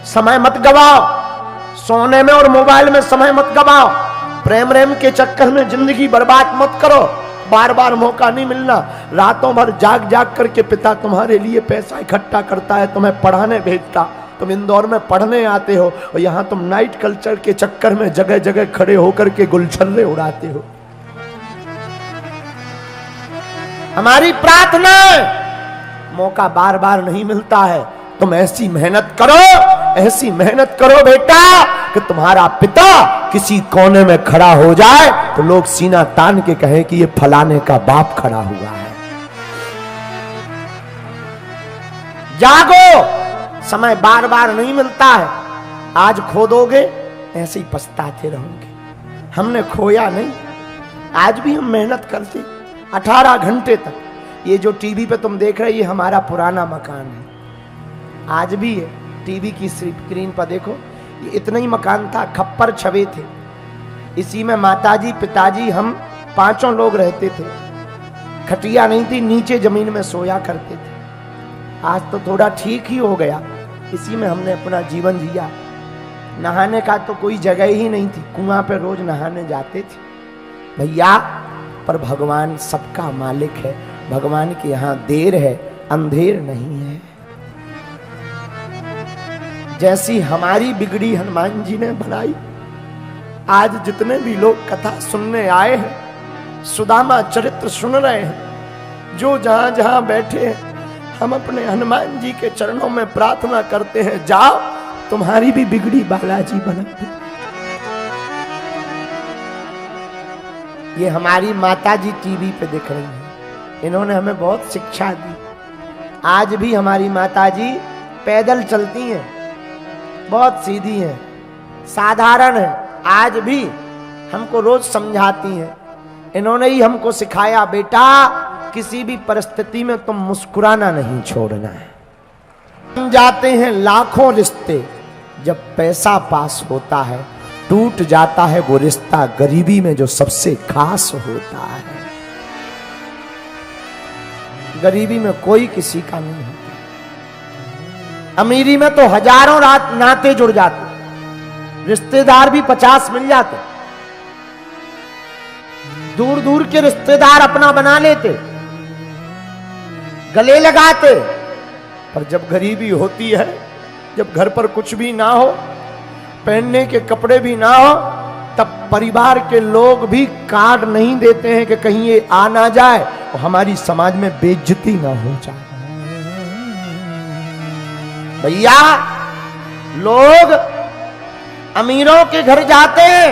समय मत गवाओ, सोने में और मोबाइल में समय मत गवाओ, प्रेम रेम के चक्कर में जिंदगी बर्बाद मत करो। बार बार मौका नहीं मिलना। रातों भर जाग जाग करके पिता तुम्हारे लिए पैसा इकट्ठा करता है, तुम्हें पढ़ाने भेजता, तुम इंदौर में पढ़ने आते हो और यहां तुम नाइट कल्चर के चक्कर में जगह जगह खड़े होकर के गुलछर्रे उड़ाते हो। हमारी प्रार्थना है, मौका बार बार नहीं मिलता है, तुम ऐसी मेहनत करो बेटा कि तुम्हारा पिता किसी कोने में खड़ा हो जाए तो लोग सीना तान के कहें कि ये फलाने का बाप खड़ा हुआ है। जागो, समय बार बार नहीं मिलता है। आज खो दोगे ऐसे ही पछताते रहोगे। हमने खोया नहीं, आज भी हम मेहनत करते 18 घंटे तक। ये जो टीवी पे तुम देख रहे हो ये हमारा पुराना मकान है, आज भी है। टीवी की स्क्रीन पर देखो, ये इतना ही मकान था, खप्पर छवे थे, इसी में माताजी पिताजी हम 5 लोग रहते थे। खटिया नहीं थी, नीचे जमीन में सोया करते थे। आज तो थोड़ा ठीक ही हो गया, इसी में हमने अपना जीवन जिया। नहाने का तो कोई जगह ही नहीं थी, कुआं पे रोज नहाने जाते थे भैया। पर भगवान सबका मालिक है, भगवान के यहाँ देर है अंधेर नहीं है। जैसी हमारी बिगड़ी हनुमान जी ने बनाई, आज जितने भी लोग कथा सुनने आए हैं, सुदामा चरित्र सुन रहे हैं, जो जहां जहां बैठे हैं, हम अपने हनुमान जी के चरणों में प्रार्थना करते हैं, जाओ तुम्हारी भी बिगड़ी बालाजी बना दे। ये हमारी माता जी टीवी पे दिख रही हैं, इन्होंने हमें बहुत शिक्षा दी। आज भी हमारी माता जी पैदल चलती हैं, बहुत सीधी हैं, साधारण है, आज भी हमको रोज समझाती हैं। इन्होंने ही हमको सिखाया, बेटा किसी भी परिस्थिति में तुम मुस्कुराना नहीं छोड़ना है। जाते हैं लाखों रिश्ते, जब पैसा पास होता है टूट जाता है वो रिश्ता गरीबी में जो सबसे खास होता है। गरीबी में कोई किसी का नहीं होता, अमीरी में तो हजारों रात नाते जुड़ जाते, रिश्तेदार भी 50 मिल जाते, दूर दूर के रिश्तेदार अपना बना लेते, गले लगाते। पर जब गरीबी होती है, जब घर पर कुछ भी ना हो, पहनने के कपड़े भी ना हो, तब परिवार के लोग भी कार्ड नहीं देते हैं कि कहीं ये आ ना जाए और हमारी समाज में बेइज्जती ना हो जाए। भैया लोग अमीरों के घर जाते हैं,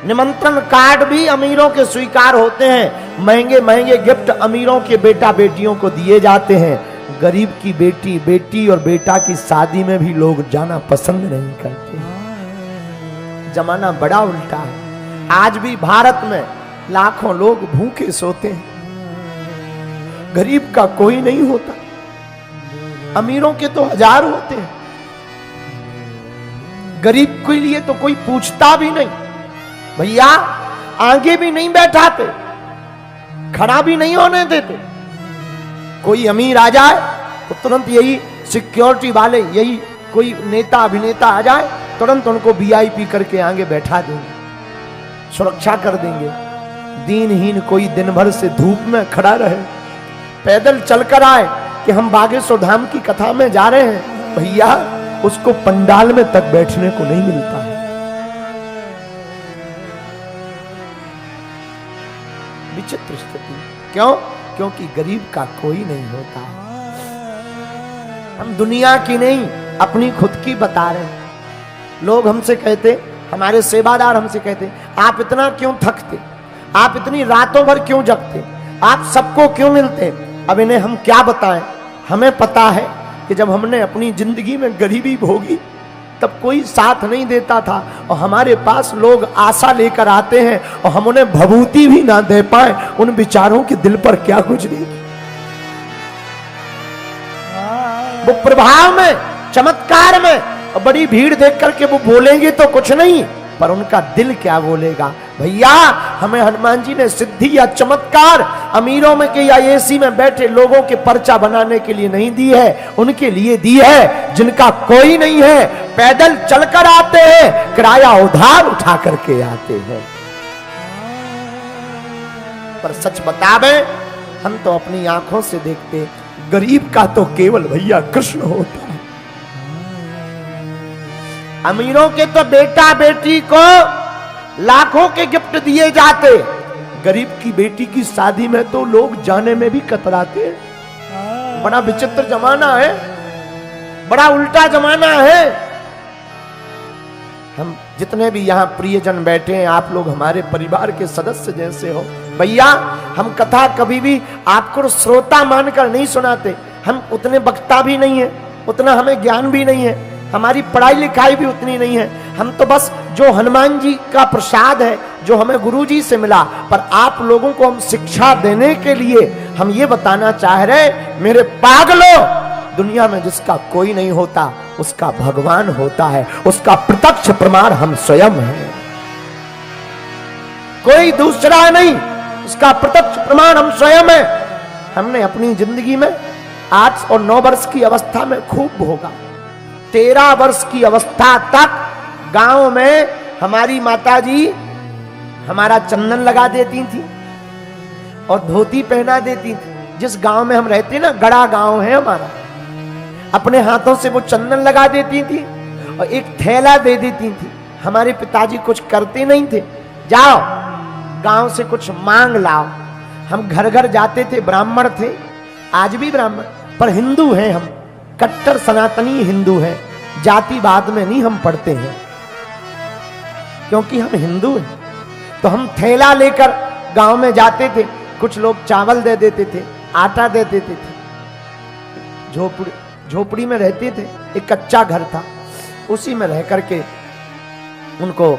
निमंत्रण कार्ड भी अमीरों के स्वीकार होते हैं, महंगे महंगे गिफ्ट अमीरों के बेटा बेटियों को दिए जाते हैं। गरीब की बेटी और बेटा की शादी में भी लोग जाना पसंद नहीं करते। जमाना बड़ा उल्टा है। आज भी भारत में लाखों लोग भूखे सोते हैं, गरीब का कोई नहीं होता, अमीरों के तो हजार होते हैं, गरीब के लिए तो कोई पूछता भी नहीं। भैया आगे भी नहीं बैठाते, खड़ा भी नहीं होने देते। कोई अमीर आ जाए तो तुरंत यही सिक्योरिटी वाले, यही कोई नेता अभिनेता आ जाए, तुरंत उनको वीआईपी करके आगे बैठा देंगे, सुरक्षा कर देंगे। दीनहीन कोई दिन भर से धूप में खड़ा रहे, पैदल चलकर आए कि हम बागेश्वर धाम की कथा में जा रहे हैं, भैया उसको पंडाल में तक बैठने को नहीं मिलता है। विचित्र स्थिति। क्यों? क्योंकि गरीब का कोई नहीं होता। हम दुनिया की नहीं अपनी खुद की बता रहे हैं। लोग हमसे कहते, हमारे सेवादार हमसे कहते, आप इतना क्यों थकते, आप इतनी रातों भर क्यों जगते, आप सबको क्यों मिलते। अब इन्हें हम क्या बताएं। हमें पता है कि जब हमने अपनी जिंदगी में गरीबी भोगी तब कोई साथ नहीं देता था, और हमारे पास लोग आशा लेकर आते हैं और हम उन्हें भभूति भी ना दे पाए, उन बेचारों के दिल पर क्या गुजरेगी। वो प्रभाव में, चमत्कार में, और बड़ी भीड़ देख करके वो बोलेंगे तो कुछ नहीं, पर उनका दिल क्या बोलेगा। भैया हमें हनुमान जी ने सिद्धि या चमत्कार अमीरों में के या एसी में बैठे लोगों के पर्चा बनाने के लिए नहीं दी है, उनके लिए दी है जिनका कोई नहीं है, पैदल चलकर आते हैं, किराया उधार उठा करके आते हैं। पर सच बतावे हम तो अपनी आंखों से देखते, गरीब का तो केवल भैया कृष्ण होता है। अमीरों के तो बेटा बेटी को लाखों के गिफ्ट दिए जाते, गरीब की बेटी की शादी में तो लोग जाने में भी कतराते। बड़ा विचित्र जमाना है, बड़ा उल्टा जमाना है। हम जितने भी यहाँ प्रियजन बैठे हैं, आप लोग हमारे परिवार के सदस्य जैसे हो। भैया हम कथा कभी भी आपको श्रोता मानकर नहीं सुनाते, हम उतने वक्ता भी नहीं है, उतना हमें ज्ञान भी नहीं है, हमारी पढ़ाई लिखाई भी उतनी नहीं है। हम तो बस जो हनुमान जी का प्रसाद है, जो हमें गुरु जी से मिला, पर आप लोगों को हम शिक्षा देने के लिए हम ये बताना चाह रहे, मेरे पागलों, दुनिया में जिसका कोई नहीं होता उसका भगवान होता है, उसका प्रत्यक्ष प्रमाण हम स्वयं हैं, कोई दूसरा नहीं, उसका प्रत्यक्ष प्रमाण हम स्वयं हैं। हमने अपनी जिंदगी में 8 और 9 वर्ष की अवस्था में खूब भोगा। 13 वर्ष की अवस्था तक गांव में हमारी माताजी हमारा चंदन लगा देती थी और धोती पहना देती थी। जिस गांव में हम रहते ना, गड़ा गांव है हमारा, अपने हाथों से वो चंदन लगा देती थी और एक थैला दे देती थी। हमारे पिताजी कुछ करते नहीं थे, जाओ गांव से कुछ मांग लाओ। हम घर घर जाते थे, ब्राह्मण थे, आज भी ब्राह्मण, पर हिंदू हैं हम, कट्टर सनातनी हिंदू हैं, जातिवाद में नहीं हम पढ़ते हैं, क्योंकि हम हिंदू हैं। तो हम थैला लेकर गांव में जाते थे, कुछ लोग चावल दे देते थे, आटा दे देते थे। झोपड़ी में रहते थे, एक कच्चा घर था, उसी में रह करके उनको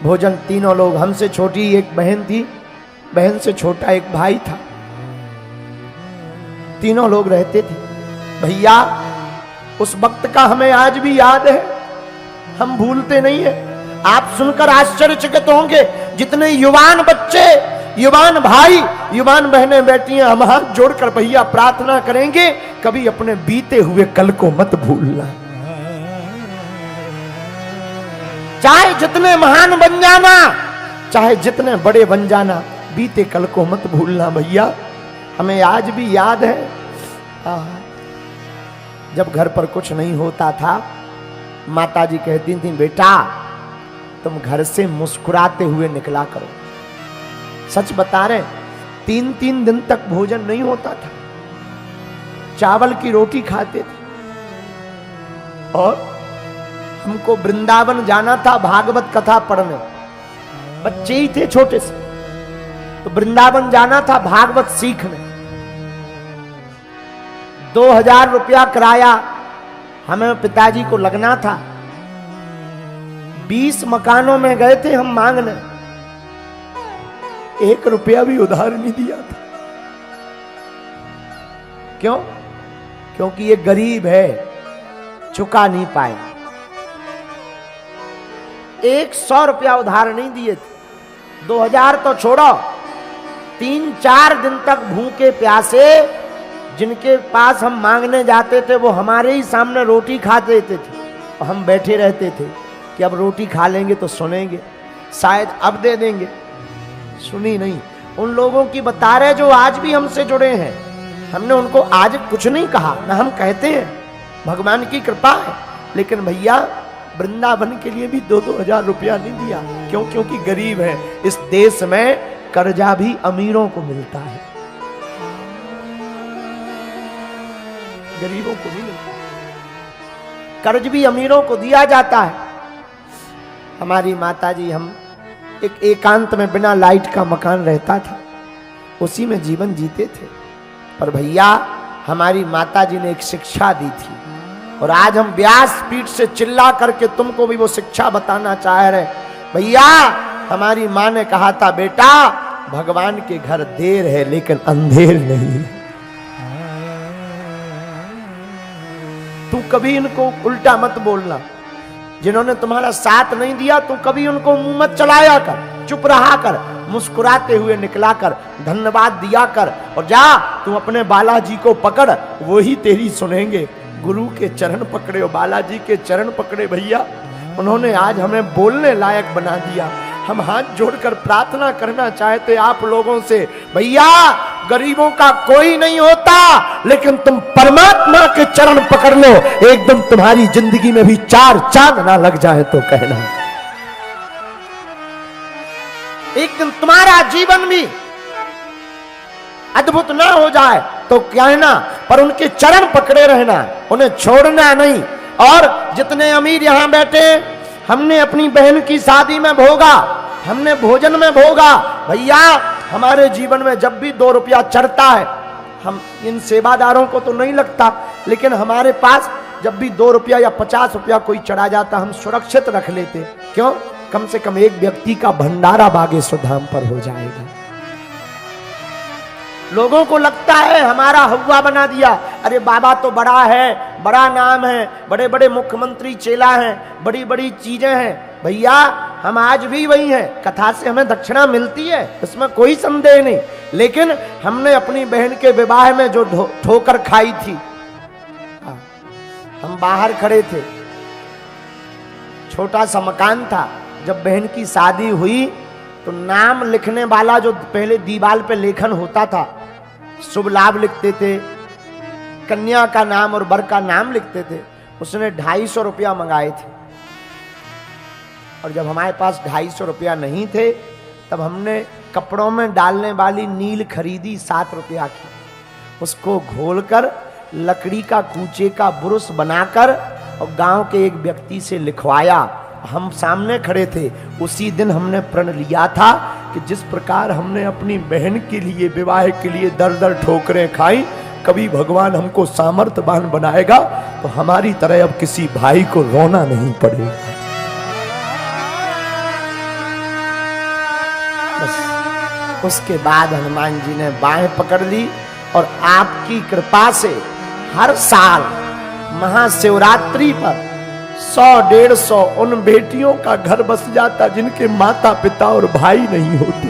भोजन, तीनों लोग, हमसे छोटी एक बहन थी, बहन से छोटा एक भाई था, तीनों लोग रहते थे। भैया उस वक्त का हमें आज भी याद है, हम भूलते नहीं है। आप सुनकर आश्चर्यचकित होंगे, जितने युवान बच्चे, युवान भाई, युवान बहनें बैठी हैं, हम हाथ जोड़कर भैया प्रार्थना करेंगे, कभी अपने बीते हुए कल को मत भूलना। चाहे जितने महान बन जाना, चाहे जितने बड़े बन जाना, बीते कल को मत भूलना भैया। हमें आज भी याद है, जब घर पर कुछ नहीं होता था, माताजी कहती थी, बेटा तुम घर से मुस्कुराते हुए निकला करो। सच बता रहे, 3-3 दिन तक भोजन नहीं होता था, चावल की रोटी खाते थे। और हमको वृंदावन जाना था भागवत कथा पढ़ने, बच्चे ही थे छोटे से, तो वृंदावन जाना था भागवत सीखने। 2000 रुपया किराया हमें पिताजी को लगना था। 20 मकानों में गए थे हम मांगने, 1 रुपया भी उधार नहीं दिया था। क्यों? क्योंकि ये गरीब है, चुका नहीं पाए। 100 रुपया उधार नहीं दिए थे। 2000 तो छोड़ो, 3-4 दिन तक भूखे प्यासे जिनके पास हम मांगने जाते थे, वो हमारे ही सामने रोटी खा देते थे और हम बैठे रहते थे कि अब रोटी खा लेंगे तो सुनेंगे, शायद अब दे देंगे। सुनी नहीं। उन लोगों की बता रहे जो आज भी हमसे जुड़े हैं, हमने उनको आज कुछ नहीं कहा, ना हम कहते हैं, भगवान की कृपा है। लेकिन भैया वृंदावन के लिए भी 2-2 हजार रुपया नहीं दिया। क्यों? क्योंकि गरीब है। इस देश में कर्जा भी अमीरों को मिलता है, गरीबों को नहीं मिलता। कर्ज भी अमीरों को दिया जाता है। हमारी माताजी, हम एक एकांत में बिना लाइट का मकान रहता था, उसी में जीवन जीते थे। पर भैया हमारी माताजी ने एक शिक्षा दी थी, और आज हम व्यास पीठ से चिल्ला करके तुमको भी वो शिक्षा बताना चाह रहे। भैया हमारी माँ ने कहा था, बेटा भगवान के घर देर है लेकिन अंधेर नहीं। तू कभी इनको उल्टा मत बोलना, जिन्होंने तुम्हारा साथ नहीं दिया तू कभी उनको मुंह मत चलाया कर। चुप रहा कर, मुस्कुराते हुए निकला कर, धन्यवाद दिया कर, और जा तू अपने बालाजी को पकड़, वो ही तेरी सुनेंगे। गुरु के चरण पकड़े और बालाजी के चरण पकड़े भैया, उन्होंने आज हमें बोलने लायक बना दिया। हम हाथ जोड़कर प्रार्थना करना चाहते आप लोगों से, भैया गरीबों का कोई नहीं होता, लेकिन तुम परमात्मा के चरण पकड़ लो, एकदम तुम्हारी जिंदगी में भी चार चांद ना लग जाए तो कहना, एक दिन तुम्हारा जीवन भी अद्भुत ना हो जाए तो कहना, पर उनके चरण पकड़े रहना, उन्हें छोड़ना नहीं। और जितने अमीर यहां बैठे, हमने अपनी बहन की शादी में भोगा, हमने भोजन में भोगा। भैया हमारे जीवन में जब भी 2 रुपया चढ़ता है, हम इन सेवादारों को तो नहीं लगता, लेकिन हमारे पास जब भी 2 रुपया या 50 रुपया कोई चढ़ा जाता, हम सुरक्षित रख लेते। क्यों? कम से कम एक व्यक्ति का भंडारा बागेश्वर धाम पर हो जाएगा। लोगों को लगता है हमारा हवा बना दिया, अरे बाबा तो बड़ा है, बड़ा नाम है, बड़े बड़े मुख्यमंत्री चेला हैं, बड़ी बड़ी चीजें हैं। भैया हम आज भी वही हैं, कथा से हमें दक्षिणा मिलती है, इसमें कोई संदेह नहीं, लेकिन हमने अपनी बहन के विवाह में जो ठोकर खाई थी, हम बाहर खड़े थे, छोटा सा मकान था, जब बहन की शादी हुई तो नाम लिखने वाला जो पहले दीवार पे लेखन होता था, शुभ लाभ लिखते थे, कन्या का नाम और वर का नाम लिखते थे, उसने 250 रुपया मंगाए थे। और जब हमारे पास 250 रुपया नहीं थे, तब हमने कपड़ों में डालने वाली नील खरीदी 7 रुपया की, उसको घोलकर लकड़ी का कूचे का बुरुश बनाकर और गांव के एक व्यक्ति से लिखवाया। हम सामने खड़े थे, उसी दिन हमने प्रण लिया था कि जिस प्रकार हमने अपनी बहन के लिए, विवाह के लिए दर दर ठोकरें खाई, कभी भगवान हमको सामर्थ्यवान बनाएगा तो हमारी तरह अब किसी भाई को रोना नहीं पड़ेगा। बस उसके बाद हनुमान जी ने बाहें पकड़ ली और आपकी कृपा से हर साल महाशिवरात्रि पर 100-150 उन बेटियों का घर बस जाता जिनके माता पिता और भाई नहीं होते।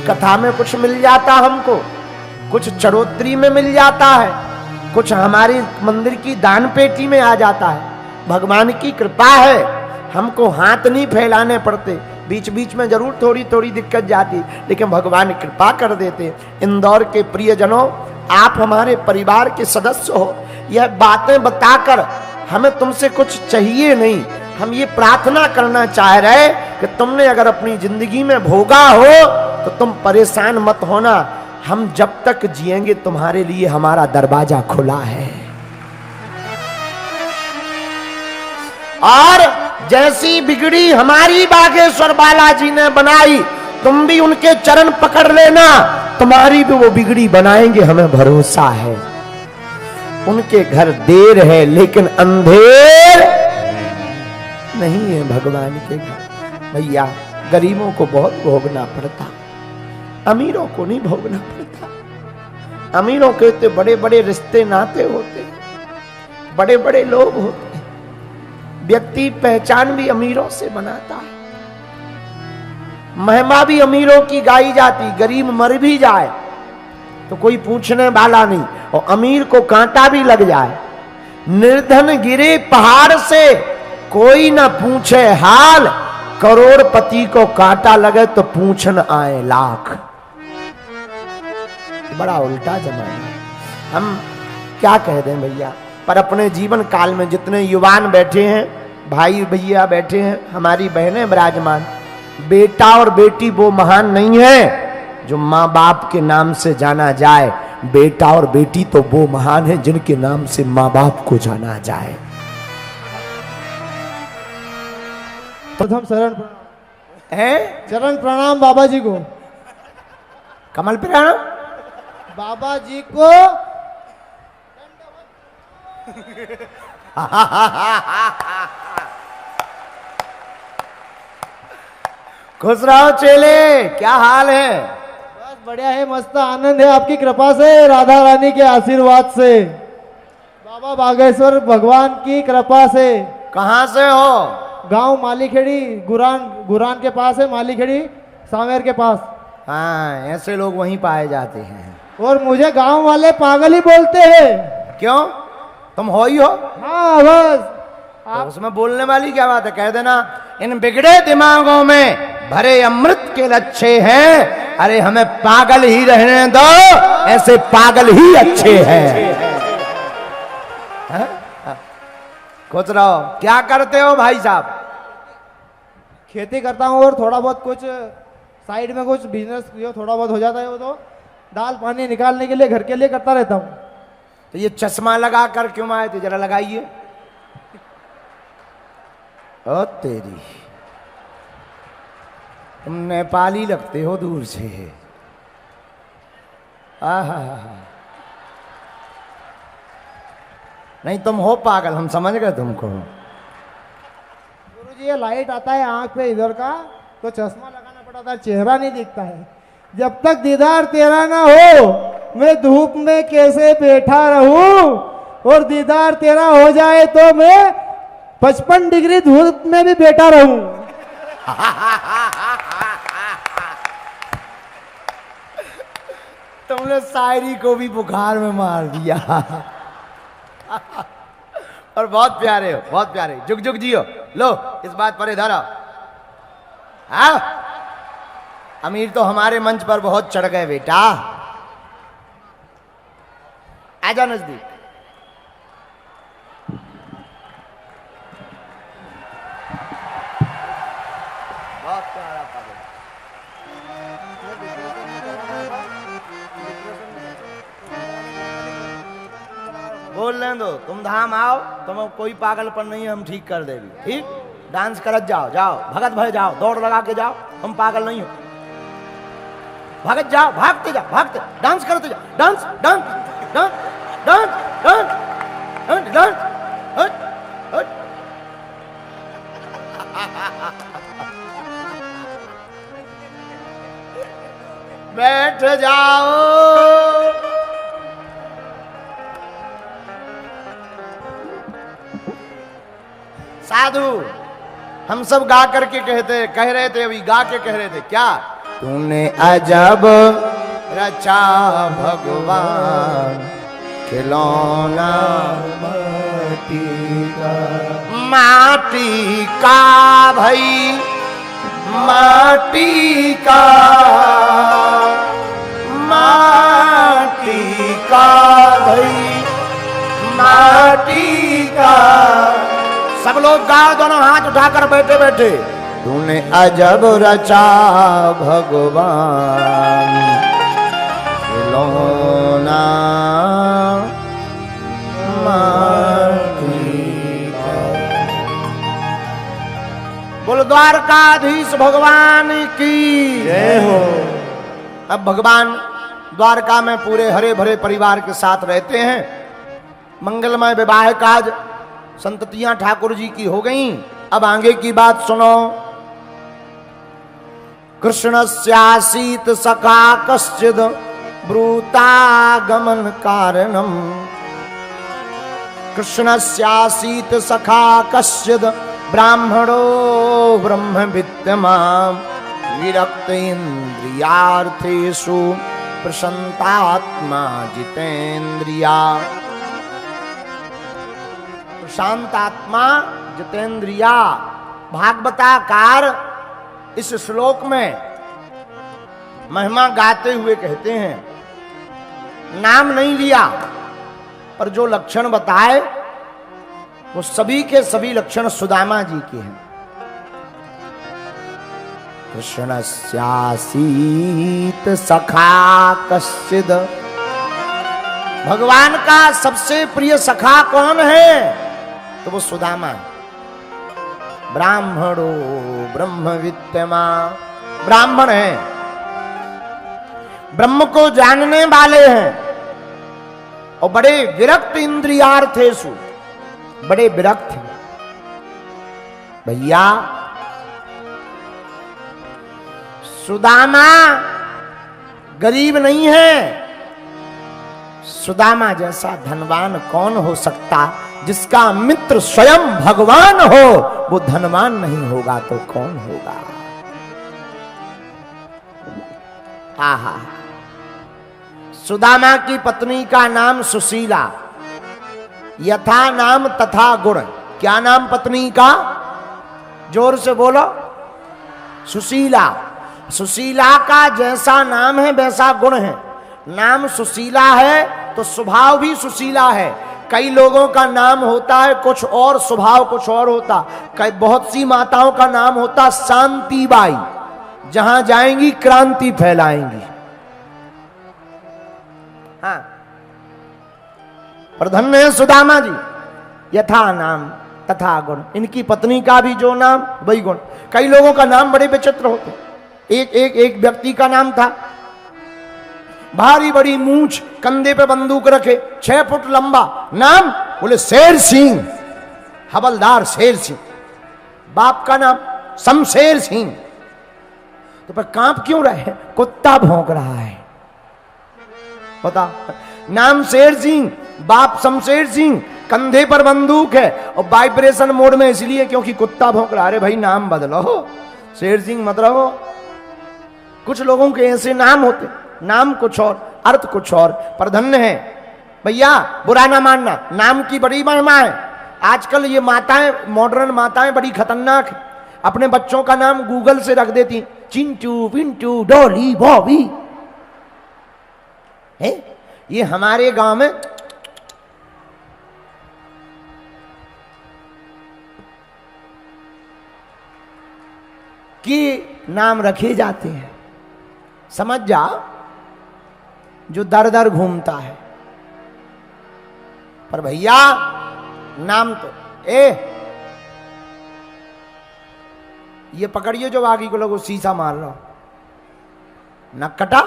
कथा में कुछ मिल जाता हमको, कुछ चरोत्री में मिल जाता है, कुछ हमारी मंदिर की दान पेटी में आ जाता है। भगवान की कृपा है, हमको हाथ नहीं फैलाने पड़ते, बीच बीच में जरूर थोड़ी थोड़ी दिक्कत जाती, लेकिन भगवान कृपा कर देते। इंदौर के प्रियजनों, आप हमारे परिवार के सदस्य हो, यह बातें बताकर हमें तुमसे कुछ चाहिए नहीं, हम ये प्रार्थना करना चाह रहे कि तुमने अगर अपनी जिंदगी में भोगा हो तो तुम परेशान मत होना, हम जब तक जिएंगे तुम्हारे लिए हमारा दरवाजा खुला है। और जैसी बिगड़ी हमारी बागेश्वर बालाजी ने बनाई, तुम भी उनके चरण पकड़ लेना, तुम्हारी भी वो बिगड़ी बनाएंगे, हमें भरोसा है। उनके घर देर है लेकिन अंधेर नहीं है भगवान के घर। भैया गरीबों को बहुत भोगना पड़ता, अमीरों को नहीं भोगना पड़ता। अमीरों के तो बड़े बड़े रिश्ते नाते होते, बड़े बड़े लोग होते, व्यक्ति पहचान भी अमीरों से बनाता है, महिमा भी अमीरों की गाई जाती, गरीब मर भी जाए तो कोई पूछने वाला नहीं, और अमीर को कांटा भी लग जाए, निर्धन गिरे पहाड़ से कोई ना पूछे हाल, करोड़पति को कांटा लगे तो पूछन आए लाख। बड़ा उल्टा जमाना, हम क्या कह दें भैया। पर अपने जीवन काल में जितने युवान बैठे हैं, भाई भैया बैठे हैं, हमारी बहनें विराजमान, बेटा और बेटी वो महान नहीं है जो माँ बाप के नाम से जाना जाए, बेटा और बेटी तो वो महान है जिनके नाम से माँ बाप को जाना जाए। प्रथम शरण है चरण प्रणाम बाबा जी को, कमल प्रणाम बाबा जी को। खुश रहो चेले, क्या हाल है? बस बढ़िया है, मस्त आनंद है आपकी कृपा से, राधा रानी के आशीर्वाद से, बाबा बागेश्वर भगवान की कृपा से। कहां से हो? गांव मालीखेड़ी गुरान गुरान के पास है, मालीखेड़ी सांवेर के पास। हाँ, ऐसे लोग वहीं पाए जाते हैं। और मुझे गांव वाले पागल ही बोलते हैं। क्यों? तुम हो ही हो। हाँ बस। तो उसमें बोलने वाली क्या बात है? कह देना इन बिगड़े दिमागों में भरे अमृत के लच्छे हैं, अरे हमें पागल ही रहने दो, ऐसे पागल ही अच्छे हैं। कुछ रहो। क्या करते हो भाई साहब? खेती करता हूँ और थोड़ा बहुत कुछ साइड में कुछ बिजनेस जो थोड़ा बहुत हो जाता है वो तो दाल पानी निकालने के लिए घर के लिए करता रहता हूँ। तो ये चश्मा लगा कर क्यों आए थे? जरा लगाइए। ओ तेरी, तुम नेपाली लगते हो दूर से। आहा, नहीं तुम हो पागल, हम समझ गए तुमको। गुरुजी ये लाइट आता है आंख पे इधर का तो चश्मा लगाना पड़ता है, चेहरा नहीं दिखता है। जब तक दीदार तेरा ना हो मैं धूप में कैसे बैठा रहूं, और दीदार तेरा हो जाए तो मैं 55 डिग्री धूप में भी बैठा रहूं। तुमने शायरी को भी बुखार में मार दिया। और बहुत प्यारे हो, बहुत प्यारे। जुग जुग जियो। लो इस बात पर इधर आओ। हाँ, अमीर तो हमारे मंच पर बहुत चढ़ गए बेटा। आजा नजदीक। बहुत प्यारा पद। बोल दो, तुम धाम आओ, तुम कोई पागलपन नहीं है, हम ठीक कर देंगे। ठीक, डांस करत जाओ, जाओ भगत भय जाओ, दौड़ लगा के जाओ, हम पागल नहीं हो। भगत जाओ, भागते जाओ, भागते डांस करते जाओ, dance dance dance dance dance dance dance. बैठ जाओ। साधु, हम सब गा करके कह रहे थे, अभी गा के कह रहे थे क्या? तूने अजब रचा भगवान, खिलौना माटी का भाई, माटी का, माटी का भाई, माटी का। सब लोग गाओ, दोनों हाथ उठाकर बैठे बैठे। तूने अजब रचा भगवान, खिलौना माटी का। बोलो द्वारकाधीश भगवान की जय हो। अब भगवान द्वारका में पूरे हरे भरे परिवार के साथ रहते हैं। मंगलमय विवाह काज संततियां ठाकुर जी की हो गईं। अब आगे की बात सुनो। कृष्णस्यासीत सखा कश्चिद ब्रूतागमन कारणम। कृष्णस्यासीत सखा कश्चिद ब्राह्मणो ब्रह्म विद्यमां, विरक्त इंद्रियार्थेषु प्रशांतात्मा जितेन्द्रिया। प्रशांतात्मा जितेन्द्रिया। भागवताकार इस श्लोक में महिमा गाते हुए कहते हैं, नाम नहीं लिया पर जो लक्षण बताए वो सभी के सभी लक्षण सुदामा जी के हैं। कृष्णस्यासीत सखा कश्चिद। भगवान का सबसे प्रिय सखा कौन है? तो वो सुदामा। ब्राह्मणो ब्रह्म विद्यमा। ब्राह्मण है, ब्रह्म को जानने वाले हैं और बड़े विरक्त इंद्रियार्थेषु, बड़े विरक्त हैं। भैया सुदामा गरीब नहीं है। सुदामा जैसा धनवान कौन हो सकता, जिसका मित्र स्वयं भगवान हो। वो धनवान नहीं होगा तो कौन होगा। आहा, सुदामा की पत्नी का नाम सुशीला, यथा नाम तथा गुण। क्या नाम पत्नी का? जोर से बोलो। सुशीला। सुशीला का जैसा नाम है वैसा गुण है। नाम सुशीला है तो स्वभाव भी सुशीला है। कई लोगों का नाम होता है कुछ और, स्वभाव कुछ और होता। कई बहुत सी माताओं का नाम होता शांतिबाई, जहां जाएंगी क्रांति फैलाएंगी। हाँ, पर धन्य है सुदामा जी, यथा नाम तथा गुण। इनकी पत्नी का भी जो नाम वही गुण। कई लोगों का नाम बड़े विचित्र होते। एक व्यक्ति का नाम था, भारी बड़ी मूंछ, कंधे पे बंदूक रखे, 6 फुट लंबा, नाम बोले शेर सिंह, हवलदार शेर सिंह। बाप का नाम शमशेर सिंह। तो पर कांप क्यों रहे? कुत्ता भौंक रहा है। बता, नाम शेर सिंह, बाप शमशेर सिंह, कंधे पर बंदूक है और वाइब्रेशन मोड में इसलिए क्योंकि कुत्ता भौंक रहा। अरे भाई नाम बदलो, शेर सिंह मत रहो। कुछ लोगों के ऐसे नाम होते, नाम कुछ और अर्थ कुछ और। पर धन्य है भैया, बुरा ना मानना, नाम की बड़ी महिमा है। आजकल ये माताएं, मॉडर्न माताएं बड़ी खतरनाक है। अपने बच्चों का नाम गूगल से रख देती, चिंटू, पिंटू, डॉली, बॉबी। है ये हमारे गांव में कि नाम रखे जाते हैं। समझ जा, जो दर दर घूमता है। पर भैया नाम तो ये पकड़िए जो आगे को लोगों शीशा मार रहा, नक्कटा।